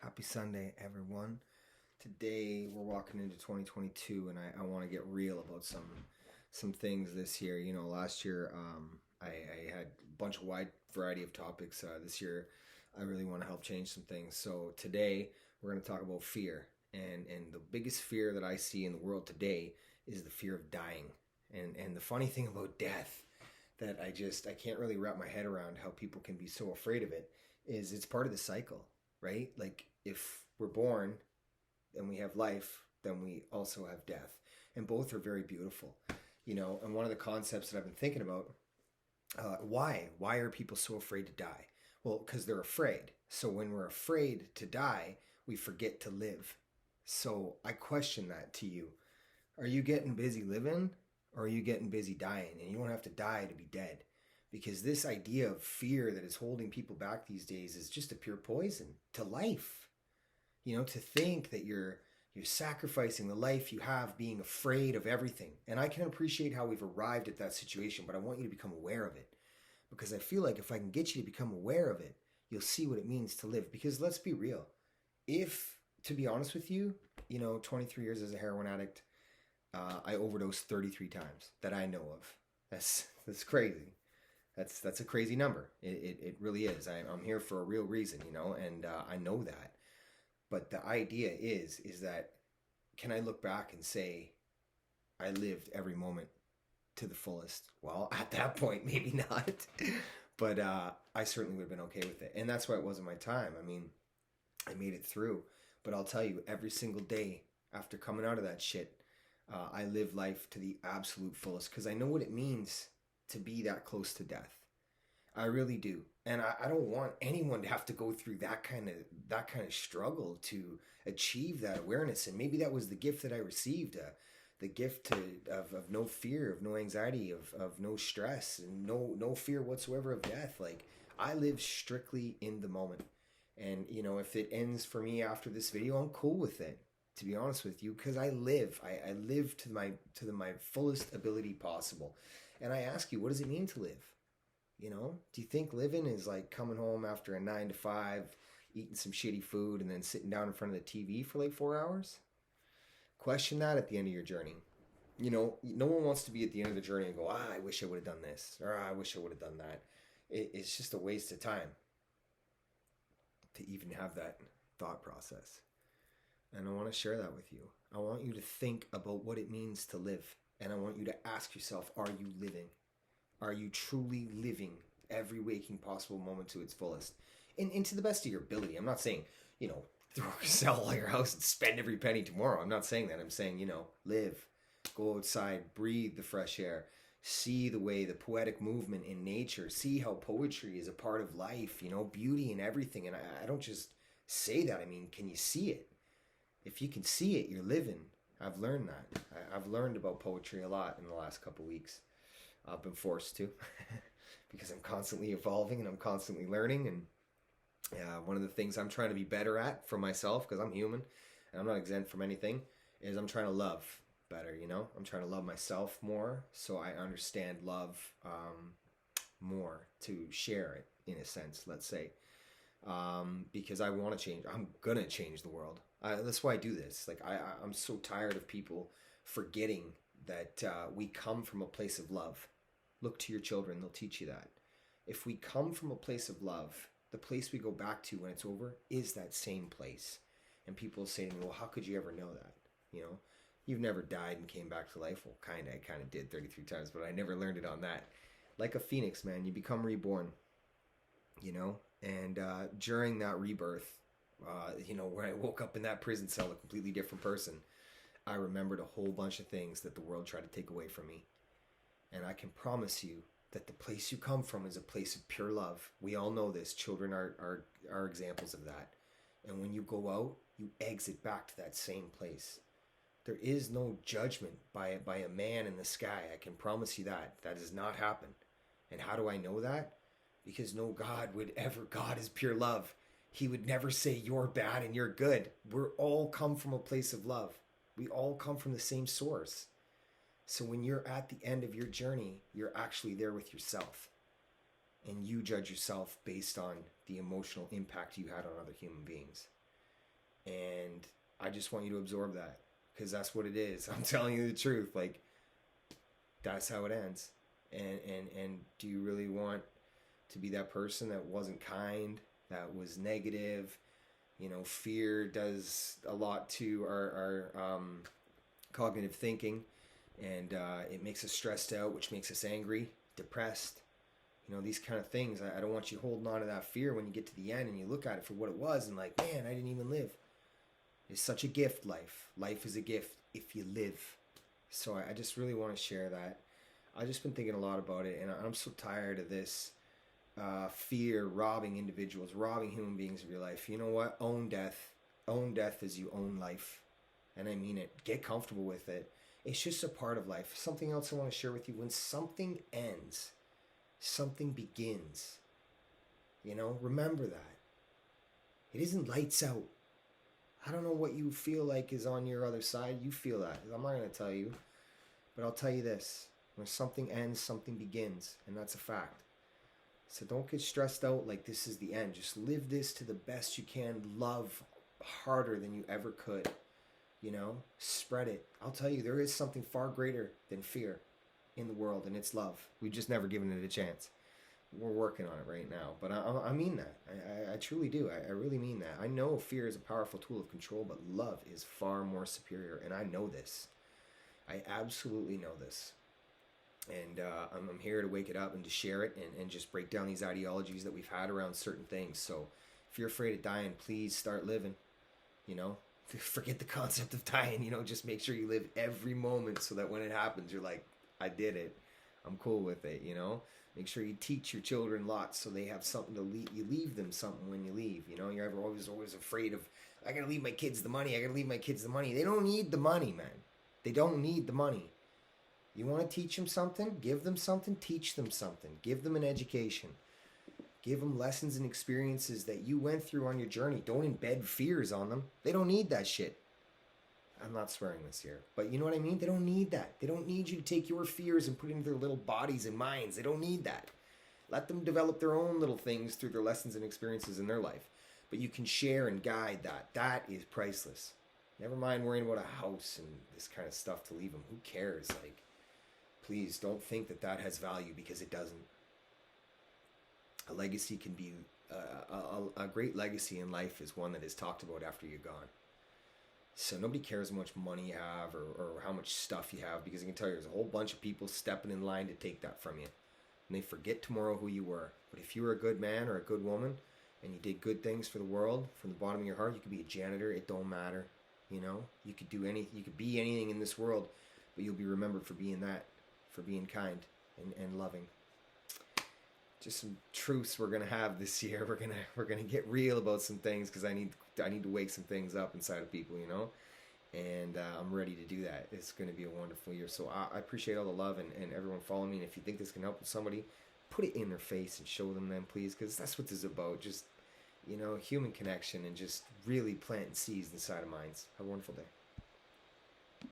Happy Sunday, everyone. Today we're walking into 2022, and I want to get real about some things this year. Last year I had a bunch of wide variety of topics. This year I really want to help change some things. So today we're going to talk about fear, and the biggest fear that I see in the world today is the fear of dying. And the funny thing about death that I can't really wrap my head around how people can be so afraid of it is it's part of the cycle, right? Like if we're born and we have life, then we also have death. And both are very beautiful. And one of the concepts that I've been thinking about, why are people so afraid to die? Well, because they're afraid. So when we're afraid to die, we forget to live. So I question that to you. Are you getting busy living, or are you getting busy dying? And you don't have to die to be dead. Because this idea of fear that is holding people back these days is just a pure poison to life. To think that you're sacrificing the life you have being afraid of everything. And I can appreciate how we've arrived at that situation, but I want you to become aware of it. Because I feel like if I can get you to become aware of it, you'll see what it means to live. Because let's be real. If, to be honest with you, 23 years as a heroin addict, I overdosed 33 times that I know of. That's crazy. That's a crazy number. It really is. I'm here for a real reason, and I know that. But the idea is that, can I look back and say I lived every moment to the fullest? Well, at that point, maybe not. But I certainly would have been okay with it. And that's why it wasn't my time. I mean, I made it through. But I'll tell you, every single day after coming out of that shit, I live life to the absolute fullest. Because I know what it means to be that close to death. I really do. And I don't want anyone to have to go through that kind of struggle to achieve that awareness. And maybe that was the gift that I received, the gift of no fear, of no anxiety, of no stress, and no fear whatsoever of death. Like, I live strictly in the moment. And if it ends for me after this video, I'm cool with it, to be honest with you, because I live to my fullest ability possible. And I ask you, what does it mean to live? Do you think living is like coming home after a 9 to 5, eating some shitty food, and then sitting down in front of the TV for like 4 hours? Question that at the end of your journey. No one wants to be at the end of the journey and go, I wish I would have done this, or I wish I would have done that. It's just a waste of time to even have that thought process. And I want to share that with you. I want you to think about what it means to live. And I want you to ask yourself, are you living? Are you truly living every waking possible moment to its fullest? And to the best of your ability. I'm not saying, sell all your house and spend every penny tomorrow. I'm not saying that. I'm saying, live. Go outside, breathe the fresh air. See the poetic movement in nature. See how poetry is a part of life, beauty and everything. And I don't just say that. I mean, can you see it? If you can see it, you're living. I've learned that. I've learned about poetry a lot in the last couple weeks. I've been forced to because I'm constantly evolving and I'm constantly learning. And one of the things I'm trying to be better at for myself, because I'm human and I'm not exempt from anything, is I'm trying to love better, I'm trying to love myself more so I understand love more, to share it in a sense, let's say. Because I want to change. I'm going to change the world. That's why I do this. Like, I'm so tired of people forgetting that we come from a place of love. Look to your children. They'll teach you that. If we come from a place of love, the place we go back to when it's over is that same place. And people say to me, well, how could you ever know that? You've never died and came back to life. Well, I kind of did 33 times, but I never learned it on that. Like a phoenix, man, you become reborn, And during that rebirth, when I woke up in that prison cell a completely different person, I remembered a whole bunch of things that the world tried to take away from me. And I can promise you that the place you come from is a place of pure love. We all know this. Children are examples of that. And when you go out, you exit back to that same place. There is no judgment by a man in the sky. I can promise you that. That does not happen. And how do I know that? Because no God is pure love. He would never say you're bad and you're good. We're all come from a place of love. We all come from the same source. So when you're at the end of your journey, you're actually there with yourself. And you judge yourself based on the emotional impact you had on other human beings. And I just want you to absorb that, because that's what it is. I'm telling you the truth. Like, that's how it ends. And do you really want to be that person that wasn't kind, that was negative? You know, fear does a lot to our cognitive thinking, and it makes us stressed out, which makes us angry, depressed. You know, these kind of things. I don't want you holding on to that fear when you get to the end and you look at it for what it was and like, man, I didn't even live. It's such a gift, life. Life is a gift if you live. So I just really want to share that. I've just been thinking a lot about it, and I'm so tired of this fear robbing individuals, robbing human beings of your life. You know what? Own death. Own death as you own life. And I mean it. Get comfortable with it. It's just a part of life. Something else I want to share with you. When something ends, something begins. You know, remember that. It isn't lights out. I don't know what you feel like is on your other side. You feel that. I'm not going to tell you. But I'll tell you this. When something ends, something begins. And that's a fact. So don't get stressed out like this is the end. Just live this to the best you can. Love harder than you ever could. You know, spread it. I'll tell you, there is something far greater than fear in the world, and it's love. We've just never given it a chance. We're working on it right now. But I mean that. I truly do. I really mean that. I know fear is a powerful tool of control, but love is far more superior, and I know this. I absolutely know this. And I'm here to wake it up and to share it and just break down these ideologies that we've had around certain things. So if you're afraid of dying, please start living. You know, forget the concept of dying. You know, just make sure you live every moment so that when it happens, you're like, I did it. I'm cool with it, you know. Make sure you teach your children lots so they have something to leave. You leave them something when you leave. You know, you're always afraid of, I got to leave my kids the money. I got to leave my kids the money. They don't need the money, man. They don't need the money. You want to teach them something? Give them something. Teach them something. Give them an education. Give them lessons and experiences that you went through on your journey. Don't embed fears on them. They don't need that shit. I'm not swearing this here, but you know what I mean? They don't need that. They don't need you to take your fears and put it into their little bodies and minds. They don't need that. Let them develop their own little things through their lessons and experiences in their life. But you can share and guide that. That is priceless. Never mind worrying about a house and this kind of stuff to leave them. Who cares? Like, please don't think that that has value, because it doesn't. A legacy can be, a great legacy in life is one that is talked about after you're gone. So nobody cares how much money you have or how much stuff you have, because I can tell you there's a whole bunch of people stepping in line to take that from you. And they forget tomorrow who you were. But if you were a good man or a good woman and you did good things for the world from the bottom of your heart, you could be a janitor. It don't matter. You know, you could do anything. You could be anything in this world, but you'll be remembered for being that, for being kind and loving. Just some truths we're gonna have this year. We're gonna get real about some things, because I need to wake some things up inside of people, you know. And I'm ready to do that. It's gonna be a wonderful year. So I appreciate all the love and everyone following me. And if you think this can help with somebody, put it in their face and show them, please, because that's what this is about. Just, you know, human connection and just really planting seeds inside of minds. Have a wonderful day.